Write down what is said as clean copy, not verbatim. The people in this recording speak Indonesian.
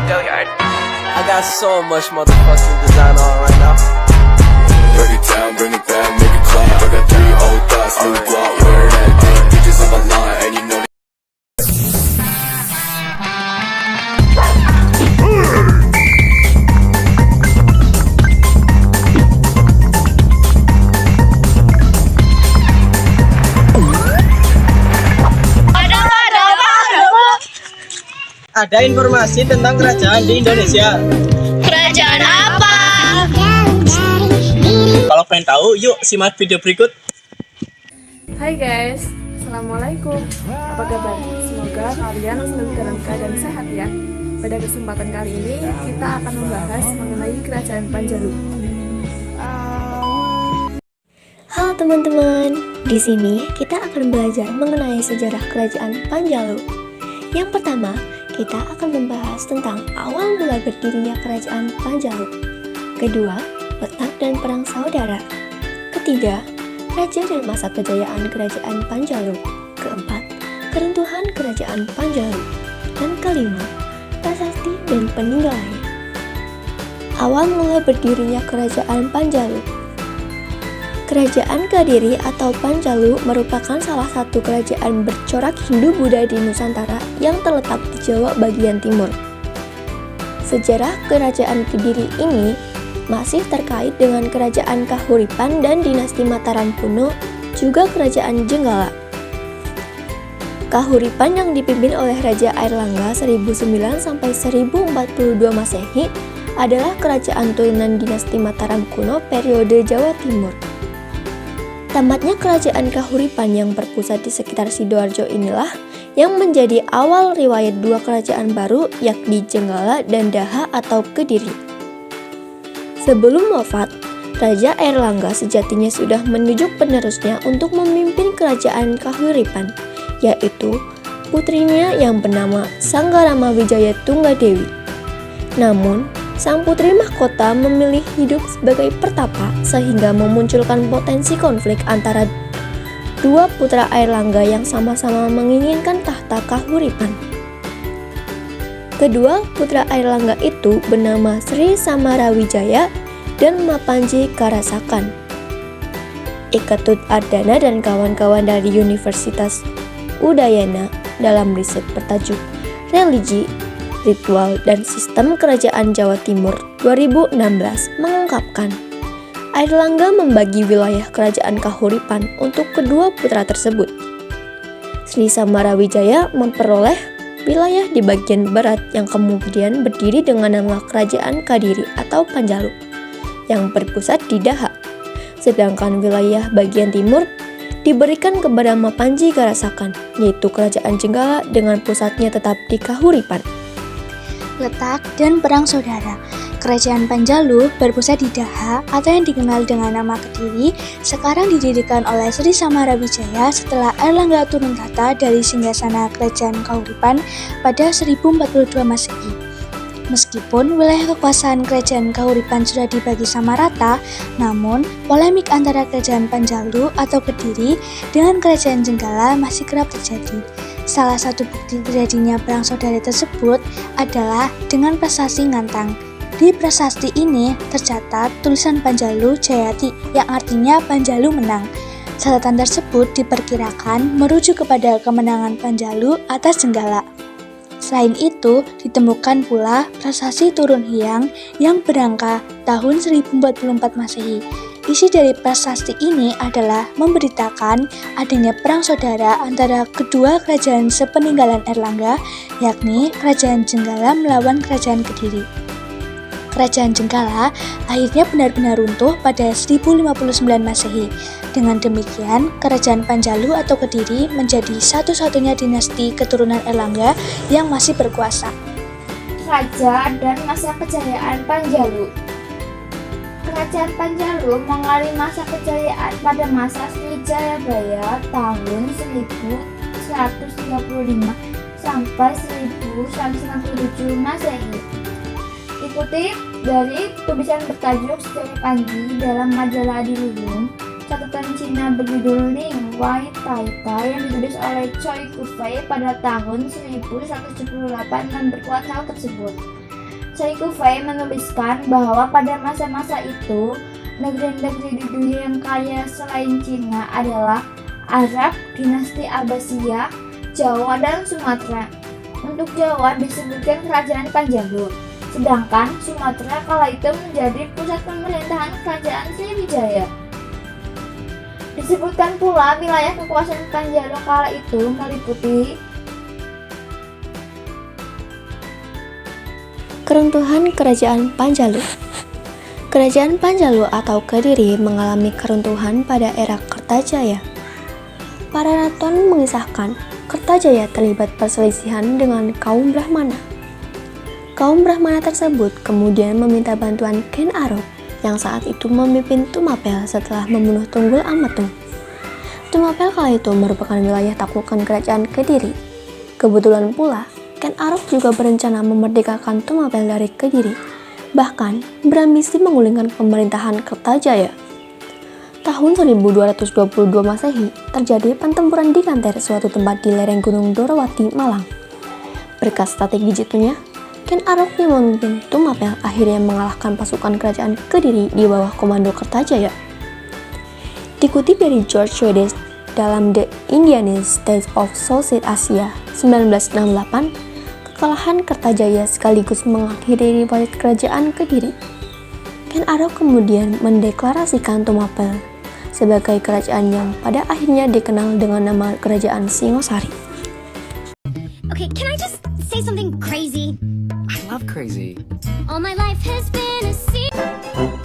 I got so much motherfucking design on right now. Break it down, bring it back, make it clap. I got 3 old thoughts, new guap, wear that thing. Bitches on my line, and you know Ada informasi tentang kerajaan di Indonesia. Kerajaan apa? Kalau pengen tahu, yuk simak video berikut. Hai guys, Assalamualaikum. Apa kabar? Semoga kalian selalu dalam keadaan sehat ya. Pada kesempatan kali ini kita akan membahas mengenai Kerajaan Panjalu. Halo teman-teman, di sini kita akan belajar mengenai sejarah Kerajaan Panjalu. Yang pertama, kita akan membahas tentang awal mula berdirinya Kerajaan Panjalu. Kedua, letak dan perang saudara. Ketiga, raja dan masa kejayaan Kerajaan Panjalu. Keempat, keruntuhan Kerajaan Panjalu. Dan kelima, prasasti dan peninggalannya. Awal mula berdirinya Kerajaan Panjalu. Kerajaan Kediri atau Panjalu merupakan salah satu kerajaan bercorak Hindu-Buddha di Nusantara yang terletak di Jawa bagian timur. Sejarah Kerajaan Kediri ini masih terkait dengan Kerajaan Kahuripan dan dinasti Mataram kuno, juga Kerajaan Jenggala. Kahuripan yang dipimpin oleh Raja Airlangga 1009 sampai 1042 Masehi adalah kerajaan turunan dinasti Mataram kuno periode Jawa Timur. Tamatnya Kerajaan Kahuripan yang berpusat di sekitar Sidoarjo inilah yang menjadi awal riwayat dua kerajaan baru, yakni Jenggala dan Daha atau Kediri. Sebelum wafat, Raja Airlangga sejatinya sudah menunjuk penerusnya untuk memimpin Kerajaan Kahuripan, yaitu putrinya yang bernama Sanggarama Wijaya Tunggadewi. Namun, sang putri mahkota memilih hidup sebagai pertapa sehingga memunculkan potensi konflik antara dua putra Airlangga yang sama-sama menginginkan tahta Kahuripan. Kedua putra Airlangga itu bernama Sri Samarawijaya dan Mapanji Karasakan. Iketut Ardana dan kawan-kawan dari Universitas Udayana dalam riset bertajuk Religi, Ritual dan Sistem Kerajaan Jawa Timur 2016 mengungkapkan Airlangga membagi wilayah Kerajaan Kahuripan untuk kedua putra tersebut. Sri Samarawijaya memperoleh wilayah di bagian barat yang kemudian berdiri dengan nama Kerajaan Kediri atau Panjalu yang berpusat di Daha, sedangkan wilayah bagian timur diberikan kepada Mapanji Karasakan, yaitu Kerajaan Jenggala dengan pusatnya tetap di Kahuripan. Letak dan perang saudara. Kerajaan Panjalu berpusat di Daha atau yang dikenal dengan nama Kediri, sekarang didirikan oleh Sri Samarawijaya setelah Airlangga turun tahta dari singgasana Kerajaan Kahuripan pada 1042 Masehi. Meskipun wilayah kekuasaan Kerajaan Kahuripan sudah dibagi sama rata, namun polemik antara Kerajaan Panjalu atau Kediri dengan Kerajaan Jenggala masih kerap terjadi. Salah satu bukti terjadinya perang saudara tersebut adalah dengan prasasti Ngantang. Di prasasti ini tercatat tulisan Panjalu Jayati yang artinya Panjalu menang. Catatan tersebut diperkirakan merujuk kepada kemenangan Panjalu atas Jenggala. Selain itu, ditemukan pula prasasti Turun Hyang yang berangka tahun 1044 Masehi. Isi dari prasasti ini adalah memberitakan adanya perang saudara antara kedua kerajaan sepeninggalan Airlangga, yakni Kerajaan Jenggala melawan Kerajaan Kediri. Kerajaan Jenggala akhirnya benar-benar runtuh pada 1059 Masehi. Dengan demikian, Kerajaan Panjalu atau Kediri menjadi satu-satunya dinasti keturunan Airlangga yang masih berkuasa. Raja dan masa kejayaan Panjalu. Kerajaan Panjalu mengalami masa kejayaan pada masa Sri Jayabaya tahun 1135 sampai 1197 Masehi. Dikutip dari tulisan bertajuk Sejarah Panji dalam majalah Adiluhung, catatan Cina berjudul Ning Wai Tai Tai yang ditulis oleh Choi Kufei pada tahun 1178 memperkuat hal tersebut. Cai Kufei menuliskan bahwa pada masa-masa itu, negeri-negeri di dunia yang kaya selain Cina adalah Arab, dinasti Abbasiyah, Jawa, dan Sumatera. Untuk Jawa disebutkan Kerajaan Panjalu, sedangkan Sumatera kala itu menjadi pusat pemerintahan Kerajaan Sriwijaya. Disebutkan pula wilayah kekuasaan Panjalu kala itu meliputi Keruntuhan Kerajaan Panjalu. Kerajaan Panjalu atau Kediri mengalami keruntuhan pada era Kertajaya. Para raton mengisahkan Kertajaya terlibat perselisihan dengan kaum Brahmana. Kaum Brahmana tersebut kemudian meminta bantuan Ken Arok yang saat itu memimpin Tumapel setelah membunuh Tunggul Ametung. Tumapel kala itu merupakan wilayah taklukan Kerajaan Kediri. Kebetulan pula, Ken Arok juga berencana memerdekakan Tumapel dari Kediri, bahkan berambisi menggulingkan pemerintahan Kertajaya. Tahun 1222 Masehi, terjadi pertempuran di Kanter, suatu tempat di lereng Gunung Dorowati, Malang. Berkat strategi jitunya, Ken Arok yang memimpin Tumapel akhirnya mengalahkan pasukan kerajaan Kediri di bawah komando Kertajaya. Dikutip dari George Swedish dalam The Indian States of Southeast Asia 1968, kekalahan Kertajaya sekaligus mengakhiri riwayat kerajaan Kediri. Ken Arok kemudian mendeklarasikan Tumapel sebagai kerajaan yang pada akhirnya dikenal dengan nama Kerajaan Singosari. Okay, can I just say something crazy? I love crazy. All my life has been a secret.